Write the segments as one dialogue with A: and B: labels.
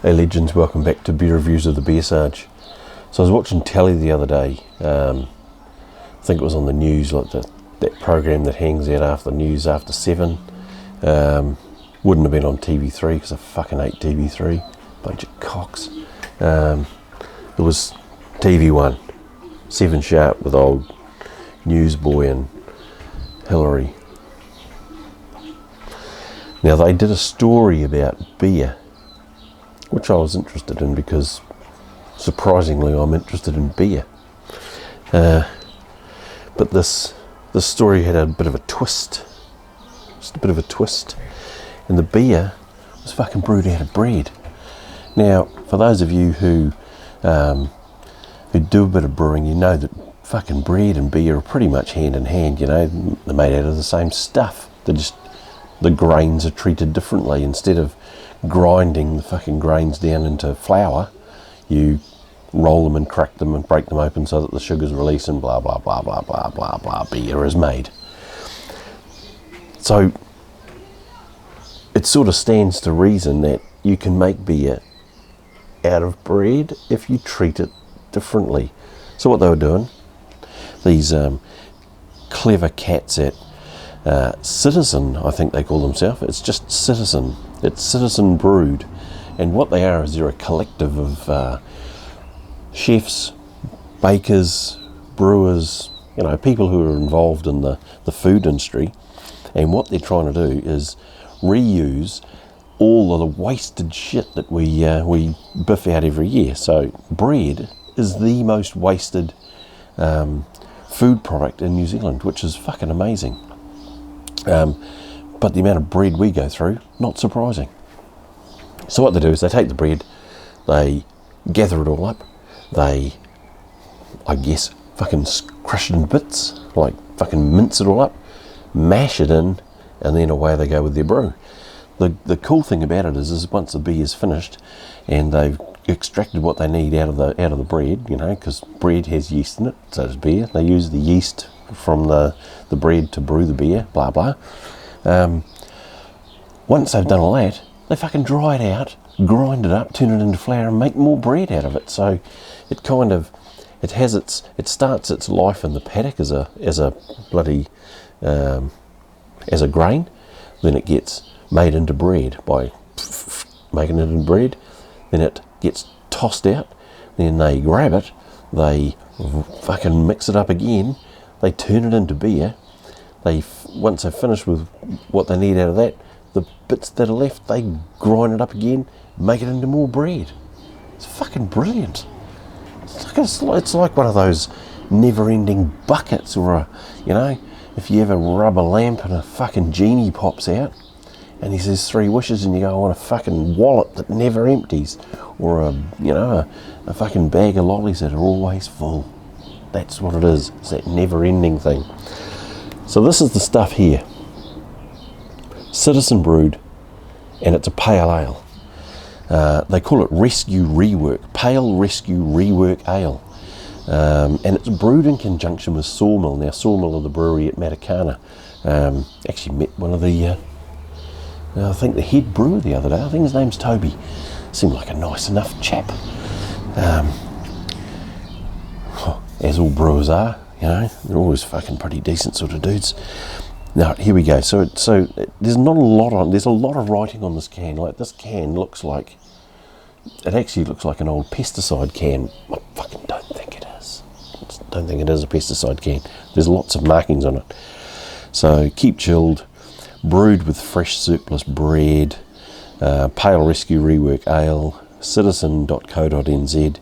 A: Hey legends, welcome back to Beer Reviews of the BeerSarge. So I was watching telly the other day, I think it was on the news, like that program that hangs out after the news after 7. Wouldn't have been on TV3 because I fucking hate TV3, bunch of cocks. It was TV1, 7 sharp with old Newsboy and Hillary. Now they did a story about beer, which I was interested in because, surprisingly, I'm interested in beer. But this story had a bit of a twist. Just a bit of a twist. And the beer was fucking brewed out of bread. Now, for those of you who do a bit of brewing, you know that fucking bread and beer are pretty much hand in hand, you know. They're made out of the same stuff. The grains are treated differently. Instead of grinding the fucking grains down into flour, you roll them and crack them and break them open so that the sugars release and blah blah blah blah blah blah blah, beer is made. So it sort of stands to reason that you can make beer out of bread if you treat it differently. So what they were doing, these clever cats at Citizen, I think they call themselves. It's just Citizen. It's Citizen Brewed, and what they are is they're a collective of chefs, bakers, brewers, you know, people who are involved in the food industry. And what they're trying to do is reuse all of the wasted shit that we biff out every year. So bread is the most wasted food product in New Zealand, which is fucking amazing. But the amount of bread we go through, not surprising. So what they do is they take the bread, they gather it all up, they, I guess, fucking crush it in bits, like fucking mince it all up, mash it in, and then away they go with their brew. The cool thing about it is once the beer is finished and they've extracted what they need out of the bread, you know, because bread has yeast in it, so does beer. They use the yeast from the bread to brew the beer, blah blah. Once they've done all that, they fucking dry it out, grind it up, turn it into flour, and make more bread out of it. So it starts its life in the paddock as a grain. Then it gets made into bread by making it into bread. Then it gets tossed out. Then they grab it, they fucking mix it up again. They turn it into beer. Once they've finished with what they need out of that, the bits that are left, they grind it up again, make it into more bread. It's fucking brilliant. It's like one of those never-ending buckets, or if you ever rub a lamp and a fucking genie pops out, and he says 3 wishes, and you go, I want a fucking wallet that never empties, or a fucking bag of lollies that are always full. That's what it is. It's that never-ending thing. So this is the stuff here. Citizen Brewed, and it's a pale ale. They call it Rescue Rework, Pale Rescue Rework Ale. And it's brewed in conjunction with Sawmill. Now, Sawmill are the brewery at Matakana. Actually met one of the, I think the head brewer the other day. I think his name's Toby. Seemed like a nice enough chap. As all brewers are, you know, they're always fucking pretty decent sort of dudes. Now, here we go. So there's not a lot on. There's a lot of writing on this can. Like, this can actually looks like an old pesticide can. I fucking don't think it is. Don't think it is a pesticide can. There's lots of markings on it. So keep chilled, brewed with fresh surplus bread, Pale Rescue Rework Ale, citizen.co.nz.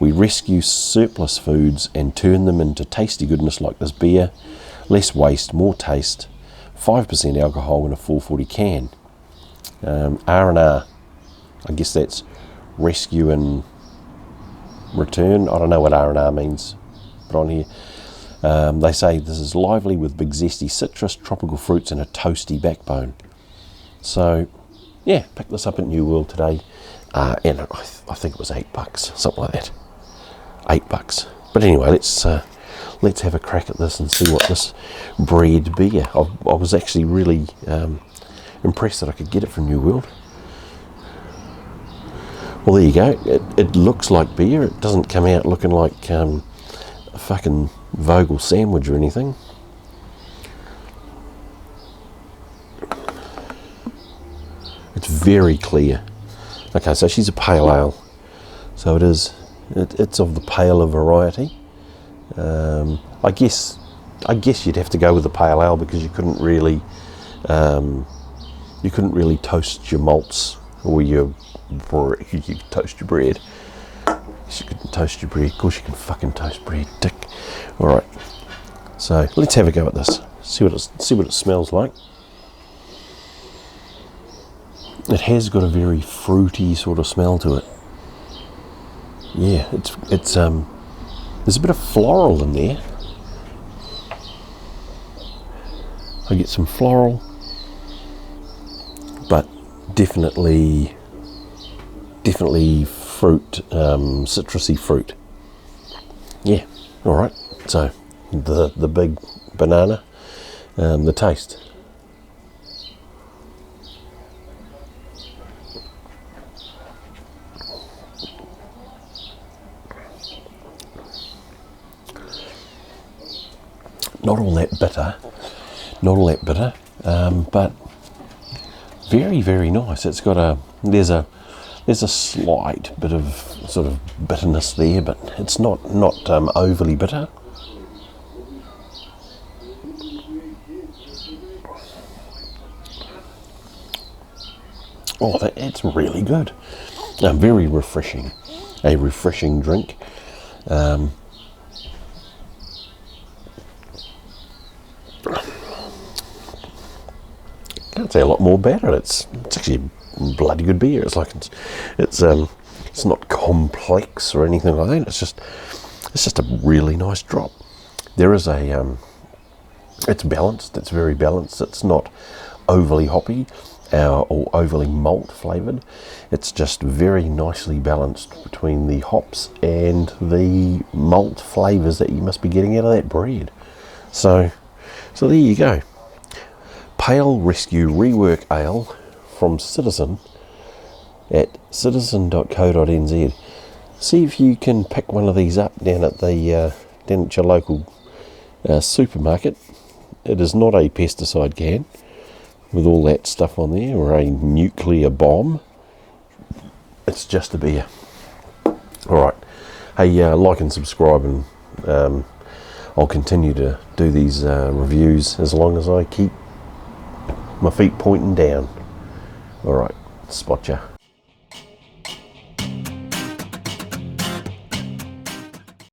A: We rescue surplus foods and turn them into tasty goodness like this beer. Less waste, more taste. 5% alcohol in a 440 can. R&R, I guess that's rescue and return. I don't know what R&R means, but on here they say this is lively with big zesty citrus, tropical fruits and a toasty backbone. So yeah, picked this up at New World today, and I think it was $8, something like that. $8. But anyway, let's have a crack at this and see what this bread beer. I was actually really impressed that I could get it from New World. Well, there you go. It looks like beer. It doesn't come out looking like a fucking Vogel sandwich or anything. It's very clear. Okay, so she's a pale ale. So it's of the paler variety. I guess you'd have to go with the pale ale because you couldn't really toast your malts or you could toast your bread. You couldn't toast your bread. Of course you can fucking toast bread, dick. All right. So let's have a go at this. See what it smells like. It has got a very fruity sort of smell to it. Yeah, it's there's a bit of floral in there. I get some floral, but definitely fruit, citrusy fruit. Yeah, all right. So the big banana, the taste. Not all that bitter, but very, very nice. It's got there's a slight bit of sort of bitterness there, but it's not overly bitter. Oh, it's really good. Very refreshing. A refreshing drink. Can't say a lot more about it. It's actually bloody good beer. It's like it's not complex or anything like that. It's just a really nice drop. There is it's balanced. It's very balanced. It's not overly hoppy or overly malt flavoured. It's just very nicely balanced between the hops and the malt flavours that you must be getting out of that bread. So there you go. Pale Rescue Rework Ale from Citizen at citizen.co.nz. See if you can pick one of these up down at your local supermarket. It is not a pesticide can with all that stuff on there or a nuclear bomb. It's just a beer. Alright. Hey, like and subscribe, and I'll continue to do these reviews as long as I keep my feet pointing down. Alright, spot ya.